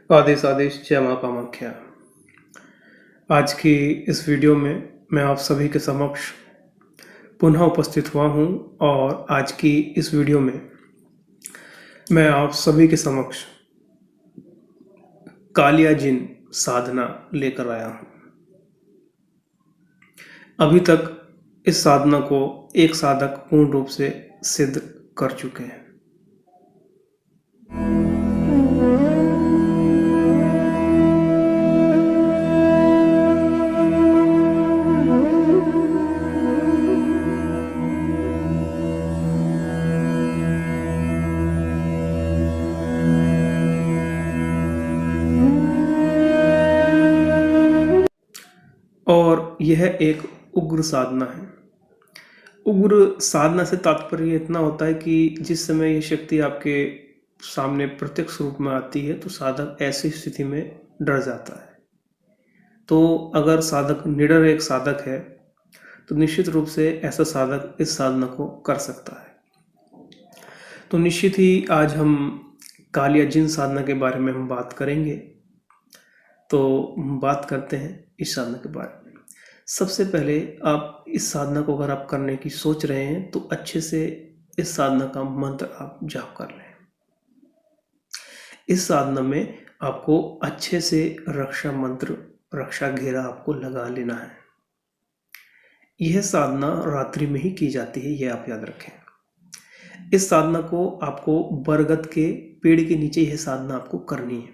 आदेश आदेश जय माँ कामाख्या। आज की इस वीडियो में मैं आप सभी के समक्ष पुनः उपस्थित हुआ हूँ और आज की इस वीडियो में मैं आप सभी के समक्ष कालिया जिन साधना लेकर आया हूँ। अभी तक इस साधना को एक साधक पूर्ण रूप से सिद्ध कर चुके हैं। और यह एक उग्र साधना है। उग्र साधना से तात्पर्य इतना होता है कि जिस समय यह शक्ति आपके सामने प्रत्यक्ष रूप में आती है तो साधक ऐसी स्थिति में डर जाता है। तो अगर साधक निडर एक साधक है तो निश्चित रूप से ऐसा साधक इस साधना को कर सकता है। तो निश्चित ही आज हम कालिया जिन साधना के बारे में हम बात करेंगे। तो हम बात करते हैं इस साधना के बारे में। सबसे पहले आप इस साधना को अगर आप करने की सोच रहे हैं तो अच्छे से इस साधना का मंत्र आप जाप कर लें। इस साधना में आपको अच्छे से रक्षा मंत्र, रक्षा घेरा आपको लगा लेना है। यह साधना रात्रि में ही की जाती है, यह आप याद रखें। इस साधना को आपको बरगद के पेड़ के नीचे यह साधना आपको करनी है।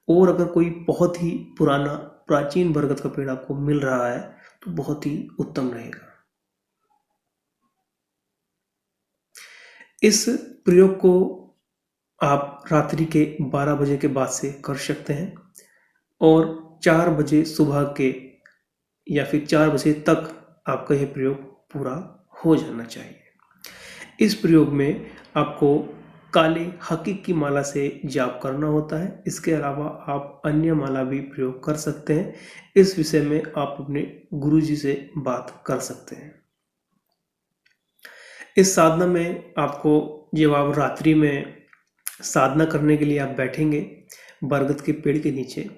और अगर कोई बहुत ही पुराना प्राचीन बरगद का पेड़ आपको मिल रहा है तो बहुत ही उत्तम रहेगा। इस प्रयोग को आप रात्रि के 12 बजे के बाद से कर सकते हैं और 4 बजे सुबह के या फिर 4 बजे तक आपका यह प्रयोग पूरा हो जाना चाहिए। इस प्रयोग में आपको काले हकीक की माला से जाप करना होता है। इसके अलावा आप अन्य माला भी प्रयोग कर सकते हैं। इस विषय में आप अपने गुरुजी से बात कर सकते हैं। इस साधना में आपको जब आप रात्रि में साधना करने के लिए आप बैठेंगे बरगद के पेड़ के नीचे,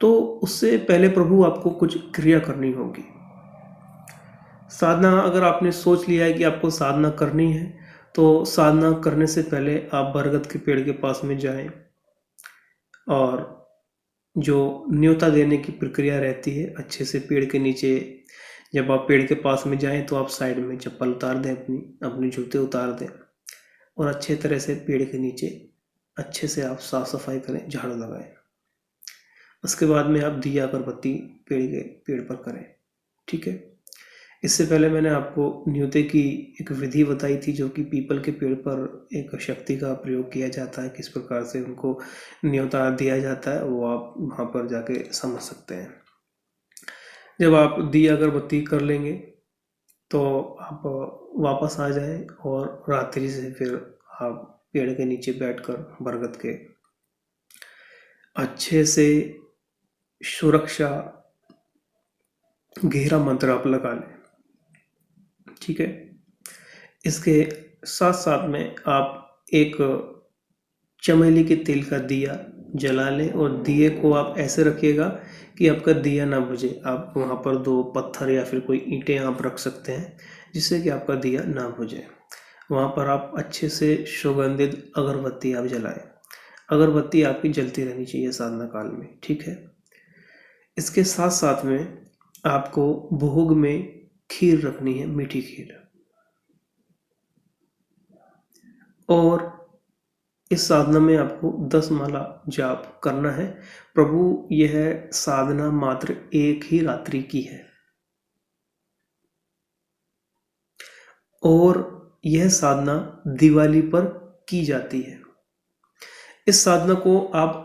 तो उससे पहले प्रभु आपको कुछ क्रिया करनी होगी। साधना अगर आपने सोच लिया है कि आपको साधना करनी है तो साधना करने से पहले आप बरगद के पेड़ के पास में जाएं और जो न्योता देने की प्रक्रिया रहती है, अच्छे से पेड़ के नीचे जब आप पेड़ के पास में जाएं तो आप साइड में चप्पल उतार दें, अपने जूते उतार दें और अच्छे तरह से पेड़ के नीचे अच्छे से आप साफ सफाई करें, झाड़ू लगाएं। उसके बाद में आप दिया अगरबत्ती पेड़ पर करें। ठीक है। इससे पहले मैंने आपको न्योते की एक विधि बताई थी जो कि पीपल के पेड़ पर एक शक्ति का प्रयोग किया जाता है, किस प्रकार से उनको न्योता दिया जाता है वो आप वहाँ पर जाके समझ सकते हैं। जब आप दिया अगरबत्ती कर लेंगे तो आप वापस आ जाएं और रात्रि से फिर आप पेड़ के नीचे बैठकर बरगद के अच्छे से सुरक्षा घेरा मंत्र आप लगा लें। ठीक है। इसके साथ साथ में आप एक चमेली के तेल का दिया जला लें और दिए को आप ऐसे रखिएगा कि आपका दिया ना बुझे। आप वहाँ पर 2 पत्थर या फिर कोई ईंटें आप रख सकते हैं जिससे कि आपका दिया ना बुझे। वहाँ पर आप अच्छे से सुगंधित अगरबत्ती आप जलाएं। अगरबत्ती आपकी जलती रहनी चाहिए साधना काल में। ठीक है। इसके साथ साथ में आपको भोग में खीर रखनी है, मीठी खीर। और इस साधना में आपको 10 माला जाप करना है। प्रभु यह साधना मात्र एक ही रात्रि की है और यह साधना दिवाली पर की जाती है। इस साधना को आप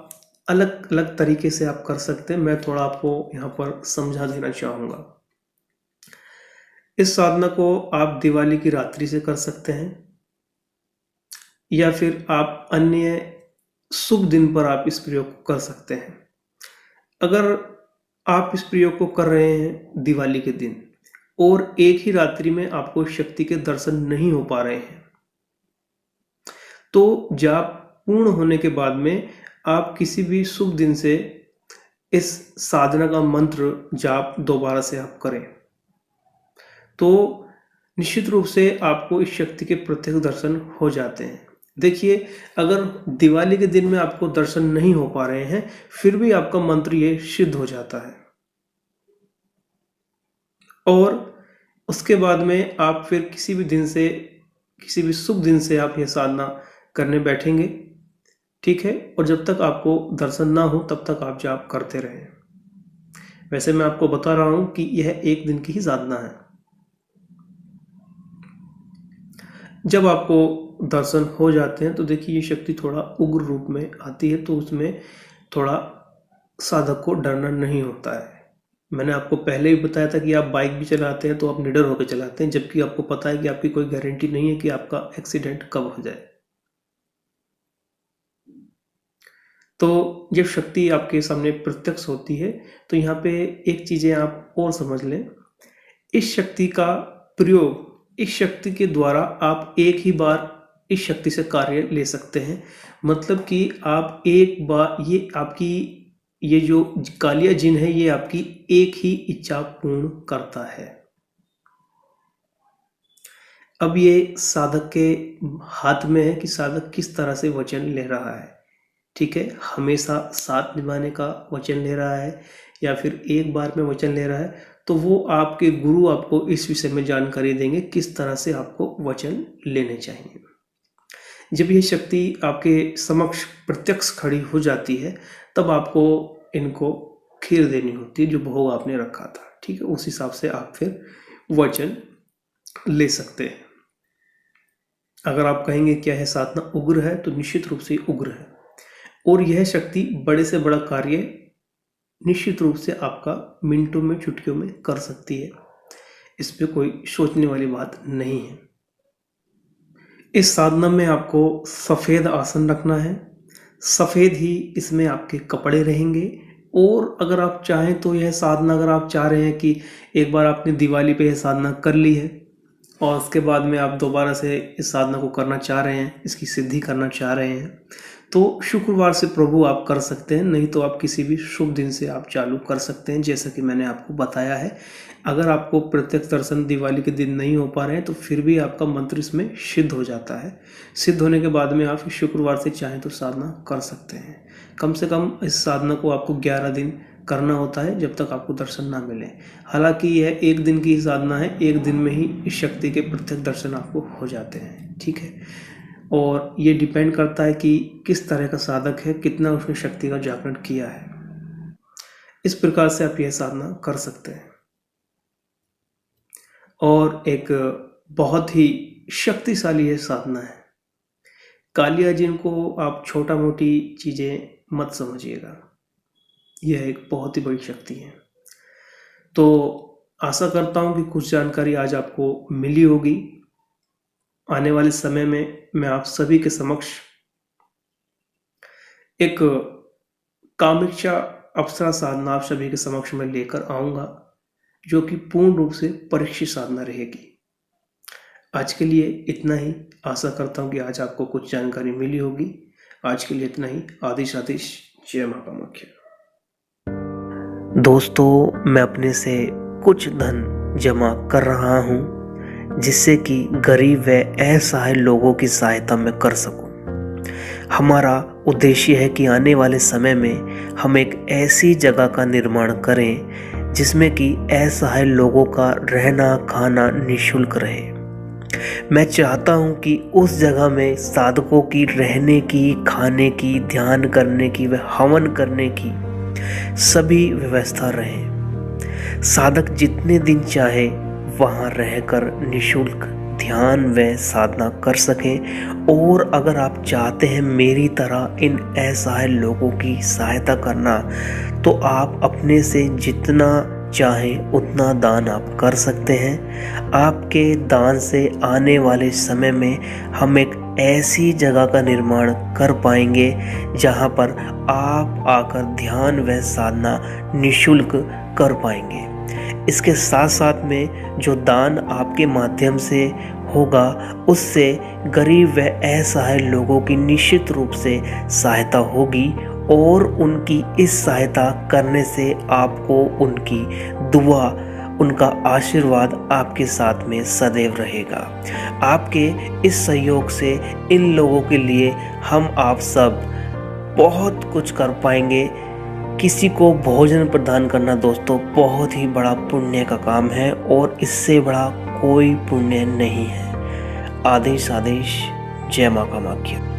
अलग अलग तरीके से आप कर सकते हैं। मैं थोड़ा आपको यहाँ पर समझा देना चाहूँगा। इस साधना को आप दिवाली की रात्रि से कर सकते हैं या फिर आप अन्य शुभ दिन पर आप इस प्रयोग को कर सकते हैं। अगर आप इस प्रयोग को कर रहे हैं दिवाली के दिन और एक ही रात्रि में आपको शक्ति के दर्शन नहीं हो पा रहे हैं तो जाप पूर्ण होने के बाद में आप किसी भी शुभ दिन से इस साधना का मंत्र जाप दोबारा से आप करें तो निश्चित रूप से आपको इस शक्ति के प्रत्यक्ष दर्शन हो जाते हैं। देखिए, अगर दिवाली के दिन में आपको दर्शन नहीं हो पा रहे हैं, फिर भी आपका मंत्र ये सिद्ध हो जाता है। और उसके बाद में आप फिर किसी भी शुभ दिन से आप यह साधना करने बैठेंगे, ठीक है। और जब तक आपको दर्शन ना हो तब तक आप जाप करते रहें। वैसे मैं आपको बता रहा हूं कि यह एक दिन की ही साधना है। जब आपको दर्शन हो जाते हैं तो देखिए ये शक्ति थोड़ा उग्र रूप में आती है, तो उसमें थोड़ा साधक को डरना नहीं होता है। मैंने आपको पहले भी बताया था कि आप बाइक भी चलाते हैं तो आप निडर होकर चलाते हैं, जबकि आपको पता है कि आपकी कोई गारंटी नहीं है कि आपका एक्सीडेंट कब हो जाए। तो जब शक्ति आपके सामने प्रत्यक्ष होती है तो यहाँ पे एक चीजें आप और समझ लें। इस शक्ति का प्रयोग, इस शक्ति के द्वारा आप एक ही बार इस शक्ति से कार्य ले सकते हैं। मतलब कि आप एक बार, ये आपकी ये जो कालिया जिन है ये आपकी एक ही इच्छा पूर्ण करता है। अब ये साधक के हाथ में है कि साधक किस तरह से वचन ले रहा है, ठीक है। हमेशा साथ निभाने का वचन ले रहा है या फिर एक बार में वचन ले रहा है, तो वो आपके गुरु आपको इस विषय में जानकारी देंगे किस तरह से आपको वचन लेने चाहिए। जब ये शक्ति आपके समक्ष प्रत्यक्ष खड़ी हो जाती है तब आपको इनको खीर देनी होती है, जो भोग आपने रखा था, ठीक है। उस हिसाब से आप फिर वचन ले सकते हैं। अगर आप कहेंगे क्या है साधना उग्र है, तो निश्चित रूप से उग्र है। और यह शक्ति बड़े से बड़ा कार्य निश्चित रूप से आपका मिनटों में, चुटकियों में कर सकती है। इस पे कोई सोचने वाली बात नहीं है। इस साधना में आपको सफ़ेद आसन रखना है, सफ़ेद ही इसमें आपके कपड़े रहेंगे। और अगर आप चाहें तो यह साधना, अगर आप चाह रहे हैं कि एक बार आपने दिवाली पे यह साधना कर ली है और उसके बाद में आप दोबारा से इस साधना को करना चाह रहे हैं, इसकी सिद्धि करना चाह रहे हैं, तो शुक्रवार से प्रभु आप कर सकते हैं। नहीं तो आप किसी भी शुभ दिन से आप चालू कर सकते हैं, जैसा कि मैंने आपको बताया है। अगर आपको प्रत्यक्ष दर्शन दिवाली के दिन नहीं हो पा रहे हैं तो फिर भी आपका मंत्र इसमें सिद्ध हो जाता है। सिद्ध होने के बाद में आप शुक्रवार से चाहें तो साधना कर सकते हैं। कम से कम इस साधना को आपको 11 दिन करना होता है, जब तक आपको दर्शन ना मिले। हालांकि यह एक दिन की साधना है, एक दिन में ही इस शक्ति के प्रत्यक्ष दर्शन आपको हो जाते हैं, ठीक है। और ये डिपेंड करता है कि किस तरह का साधक है, कितना उसने शक्ति का जागरण किया है। इस प्रकार से आप यह साधना कर सकते हैं। और एक बहुत ही शक्तिशाली यह साधना है। कालिया जिन को आप छोटा मोटी चीजें मत समझिएगा, यह एक बहुत ही बड़ी शक्ति है। तो आशा करता हूं कि कुछ जानकारी आज आपको मिली होगी। आने वाले समय में मैं आप सभी के समक्ष एक कामेक्षा अप्सरा साधना आप सभी के समक्ष में लेकर आऊंगा, जो कि पूर्ण रूप से परीक्षित साधना रहेगी। आज के लिए इतना ही। आशा करता हूं कि आज आपको कुछ जानकारी मिली होगी। आज के लिए इतना ही। आदिश आदिश, जय मां कामाख्या। दोस्तों, मैं अपने से कुछ धन जमा कर रहा हूं जिससे कि गरीब व असहाय लोगों की सहायता मैं कर सकूं। हमारा उद्देश्य है कि आने वाले समय में हम एक ऐसी जगह का निर्माण करें जिसमें कि असहाय लोगों का रहना खाना निःशुल्क रहे। मैं चाहता हूं कि उस जगह में साधकों की रहने की, खाने की, ध्यान करने की व हवन करने की सभी व्यवस्था रहे। साधक जितने दिन चाहे वहां रहकर निःशुल्क ध्यान व साधना कर सकें। और अगर आप चाहते हैं मेरी तरह इन असहाय लोगों की सहायता करना, तो आप अपने से जितना चाहें उतना दान आप कर सकते हैं। आपके दान से आने वाले समय में हम एक ऐसी जगह का निर्माण कर पाएंगे जहां पर आप आकर ध्यान व साधना निःशुल्क कर पाएंगे। इसके साथ साथ में जो दान आपके माध्यम से होगा उससे गरीब व असहाय लोगों की निश्चित रूप से सहायता होगी और उनकी इस सहायता करने से आपको उनकी दुआ, उनका आशीर्वाद आपके साथ में सदैव रहेगा। आपके इस सहयोग से इन लोगों के लिए हम आप सब बहुत कुछ कर पाएंगे। किसी को भोजन प्रदान करना दोस्तों बहुत ही बड़ा पुण्य का काम है और इससे बड़ा कोई पुण्य नहीं है। आदेश आदेश। जय मां कामाख्या।